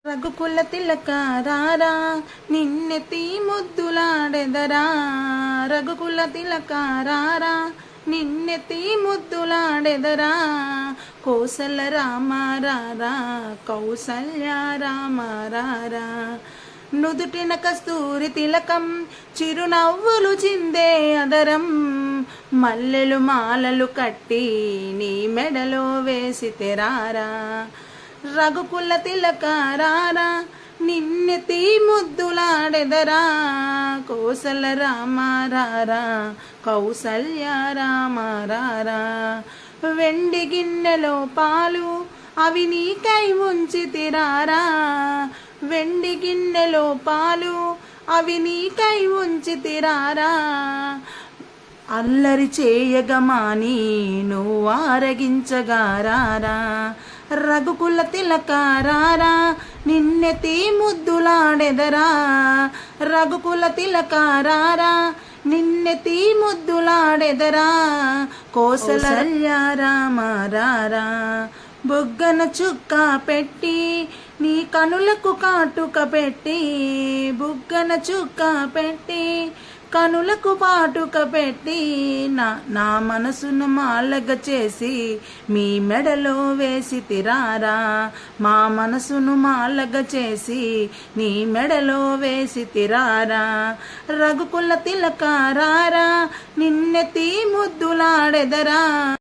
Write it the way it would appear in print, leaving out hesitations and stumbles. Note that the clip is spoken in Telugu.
రఘుకుల తిలక రారా నిన్నెత్తి ముద్దులాడెదరా. రఘుకుల తిలక రారా నిన్నెత్తి ముద్దులాడెదరా. కోసల రామ రారా కౌసల్య రామ రారా. నుదుటిన కస్తూరి తిలకం చిరునవ్వులు చిందే అదరం. మల్లెలు మాలలు కట్టి నీ మెడలో వేసి తెరారా. రఘుకుల తిలక రారా నిన్నెత్తి ముద్దులాడెదరా. కోసల రామ రారా కౌసల్య రామ రారా. వెండి గిన్నెలో పాలు అవి నీకై ఉంచి తిరారా. వెండి గిన్నెలో పాలు అవి నీకై ఉంచి తిరారా. అల్లరి చేయగమాని నువ్వు ఆరగించగారారా. రఘుకుల తిలక రారా నిన్నెత్తి ముద్దులాడెదరా. రఘుకుల తిలక రారా నిన్నెత్తి ముద్దులాడెదరా. కోసల్య రామ రారా. బుగ్గన చుక్క పెట్టి నీ కనులకు కాటుక పెట్టి. బుగ్గన చుక్క పెట్టి కనులకు పాటుక పెట్టి నా మనసును మాలగ చేసి మీ మెడలో వేసి తిరారా. మా మనసును మాలగ చేసి నీ మెడలో వేసి తిరారా. రఘుకుల తిలక రారా నిన్నెత్తి ముద్దులాడెదరా.